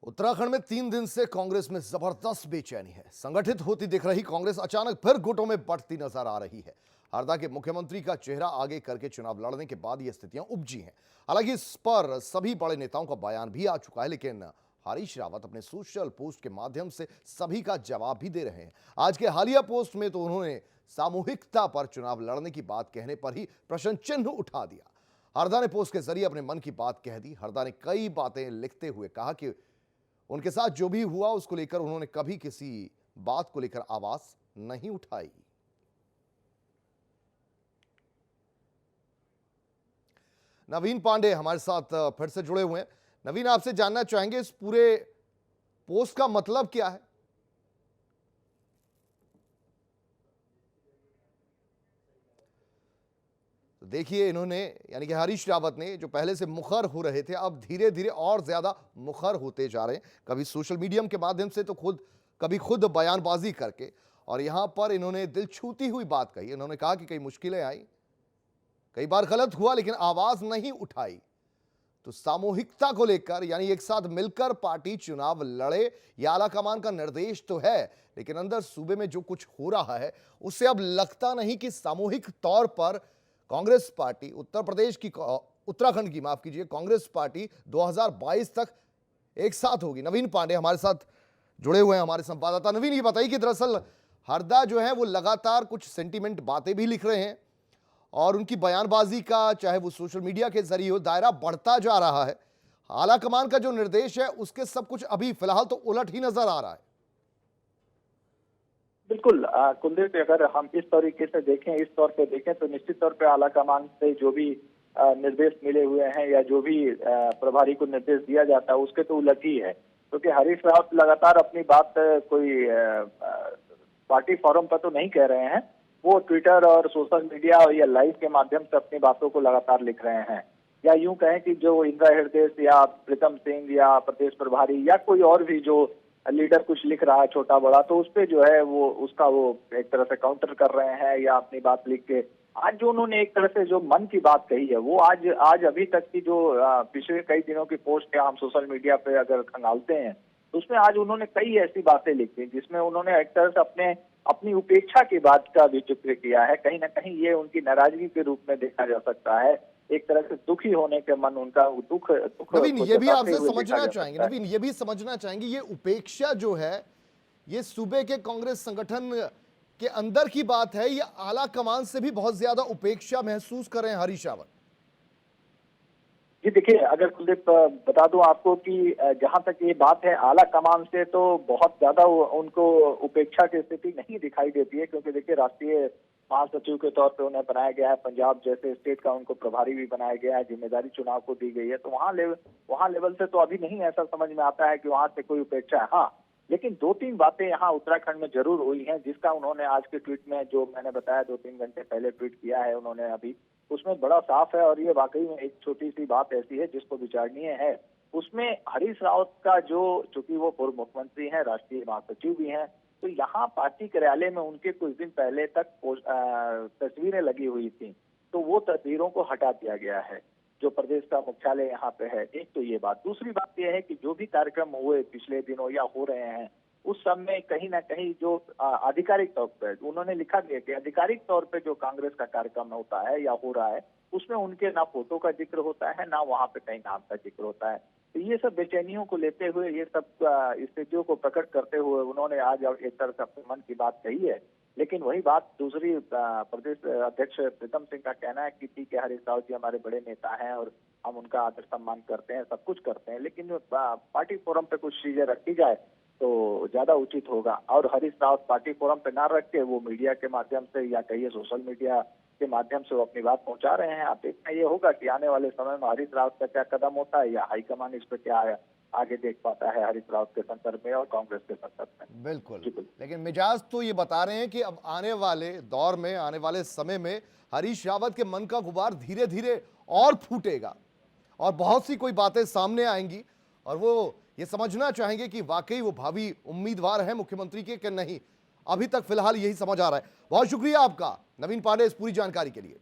उत्तराखंड में 3 दिन से कांग्रेस में जबरदस्त बेचैनी है। संगठित होती दिख रही कांग्रेस अचानक फिर गुटों में बंटती नजर आ रही है। हरदा के मुख्यमंत्री का चेहरा आगे करके चुनाव लड़ने के बाद ये स्थितियां उपजी हैं। हालांकि इस पर सभी बड़े नेताओं का बयान भी आ चुका है, लेकिन हरीश रावत अपने सोशल पोस्ट के माध्यम से सभी का जवाब भी दे रहे हैं। आज के हालिया पोस्ट में तो उन्होंने सामूहिकता पर चुनाव लड़ने की बात कहने पर ही प्रश्न चिन्ह उठा दिया। हरदा ने पोस्ट के जरिए अपने मन की बात कह दी। हरदा ने कई बातें लिखते हुए कहा कि उनके साथ जो भी हुआ उसको लेकर उन्होंने कभी किसी बात को लेकर आवाज नहीं उठाई। नवीन पांडे हमारे साथ फिर से जुड़े हुए हैं। नवीन, आपसे जानना चाहेंगे इस पूरे पोस्ट का मतलब क्या है? तो देखिए, इन्होंने यानी कि हरीश रावत ने जो पहले से मुखर हो रहे थे, अब धीरे धीरे और ज्यादा मुखर होते जा रहे हैं। कभी सोशल मीडिया के माध्यम से तो कभी खुद बयानबाजी करके, और यहां पर इन्होंने दिल छूती हुई बात कही। इन्होंने कहा कि कई मुश्किलें आई, कई बार गलत हुआ, लेकिन आवाज नहीं उठाई। तो सामूहिकता को लेकर यानी एक साथ मिलकर पार्टी चुनाव लड़े, यह आला कमान का निर्देश तो है, लेकिन अंदर सूबे में जो कुछ हो रहा है उससे अब लगता नहीं कि सामूहिक तौर पर कांग्रेस पार्टी उत्तराखंड की माफ कीजिए, कांग्रेस पार्टी 2022 तक एक साथ होगी। नवीन पांडे हमारे साथ जुड़े हुए हैं, हमारे संवाददाता। नवीन, ये बताइए कि दरअसल हरदा जो है वो लगातार कुछ सेंटीमेंट बातें भी लिख रहे हैं और उनकी बयानबाजी का, चाहे वो सोशल मीडिया के जरिए हो, दायरा बढ़ता जा रहा है। आला कमान का जो निर्देश है उसके सब कुछ अभी फिलहाल तो उलट ही नजर आ रहा है। बिल्कुल कुलदीप, अगर हम इस तरीके से देखें, इस तौर पे देखें तो निश्चित तौर पे आला कमान से जो भी निर्देश मिले हुए हैं या जो भी प्रभारी को निर्देश दिया जाता है उसके तो उलट ही है। क्योंकि हरीश रावत लगातार अपनी बात कोई पार्टी फोरम पर तो नहीं कह रहे हैं, वो ट्विटर और सोशल मीडिया और या लाइव के माध्यम से अपनी बातों को लगातार लिख रहे हैं। या यूं कहें कि जो इंदिरा हृदय या प्रीतम सिंह या प्रदेश प्रभारी या कोई और भी जो लीडर कुछ लिख रहा है छोटा बड़ा, तो उस पे जो है वो उसका वो एक तरह से काउंटर कर रहे हैं या अपनी बात लिख के। आज जो उन्होंने एक तरह से जो मन की बात कही है वो आज अभी तक की जो पिछले कई दिनों की पोस्ट है, हम सोशल मीडिया पे अगर खंगालते हैं तो उसमें आज उन्होंने कई ऐसी बातें लिखी जिसमें उन्होंने एक तरह से अपनी उपेक्षा की बात का भी जिक्र किया है। कहीं ना कहीं ये उनकी नाराजगी के रूप में देखा जा सकता है, एक तरह से दुखी होने के मन, उनका दुख नवीन, ये भी आपसे समझना चाहेंगे, नवीन ये भी समझना चाहेंगे, ये उपेक्षा जो है ये सूबे के कांग्रेस संगठन के अंदर की बात है या आला कमान से भी बहुत ज्यादा उपेक्षा महसूस कर रहे हैं हरीश रावत? जी देखिए, अगर कुलदीप बता दूं आपको कि जहां तक ये बात है आला कमान से, तो बहुत ज्यादा उनको उपेक्षा की स्थिति नहीं दिखाई देती है। क्योंकि देखिए, राष्ट्रीय महासचिव के तौर पे उन्हें बनाया गया है, पंजाब जैसे स्टेट का उनको प्रभारी भी बनाया गया है, जिम्मेदारी चुनाव को दी गई है, तो वहाँ लेवल से तो अभी नहीं ऐसा समझ में आता है कि वहां से कोई उपेक्षा है। हाँ, लेकिन 2-3 बातें यहाँ उत्तराखंड में जरूर हुई हैं, जिसका उन्होंने आज के ट्वीट में, जो मैंने बताया 2-3 घंटे पहले ट्वीट किया है उन्होंने अभी, उसमें बड़ा साफ है। और ये वाकई में एक छोटी सी बात ऐसी है जिसको विचारणीय है। उसमें हरीश रावत का जो, चूंकि वो पूर्व मुख्यमंत्री हैं, राष्ट्रीय महासचिव भी हैं, तो यहाँ पार्टी कार्यालय में उनके कुछ दिन पहले तक तस्वीरें लगी हुई थी, तो वो तस्वीरों को हटा दिया गया है जो प्रदेश का मुख्यालय यहाँ पे है। एक तो ये बात। दूसरी बात यह है कि जो भी कार्यक्रम हुए पिछले दिनों या हो रहे हैं, उस सब में कहीं ना कहीं जो आधिकारिक तौर पर उन्होंने लिखा गया कि आधिकारिक तौर पे जो कांग्रेस का कार्यक्रम होता है या हो रहा है, उसमें उनके ना फोटो का जिक्र होता है, ना वहाँ पे कहीं नाम का जिक्र होता है। तो ये सब बेचैनियों को लेते हुए, ये सब स्थितियों को प्रकट करते हुए उन्होंने आज एक तरह से अपने मन की बात कही है। लेकिन वही बात दूसरी, प्रदेश अध्यक्ष प्रीतम सिंह का कहना है कि ठीक है, हरीश रावत जी हमारे बड़े नेता हैं और हम उनका आदर सम्मान करते हैं, सब कुछ करते हैं, लेकिन पार्टी फोरम पे कुछ चीजें रखी जाए तो ज्यादा उचित होगा। और हरीश रावत पार्टी फोरम पे ना रख के वो मीडिया के माध्यम से या कहिए सोशल मीडिया के माध्यम से वो अपनी बात पहुंचा रहे हैं। आप देखना ये होगा कि आने वाले समय में हरीश रावत का क्या कदम होता है या हाईकमान इस पर क्या है, आगे देख पाता है हरीश रावत के संदर्भ में और कांग्रेस के संदर्भ में। बिल्कुल, लेकिन मिजाज तो ये बता रहे हैं कि अब आने वाले दौर में, आने वाले समय में हरीश रावत के मन का गुबार धीरे धीरे और फूटेगा और बहुत सी कोई बातें सामने आएंगी और वो ये समझना चाहेंगे कि वाकई वो भावी उम्मीदवार है मुख्यमंत्री के कि नहीं। अभी तक फिलहाल यही समझ आ रहा है। बहुत शुक्रिया आपका नवीन पांडे इस पूरी जानकारी के लिए।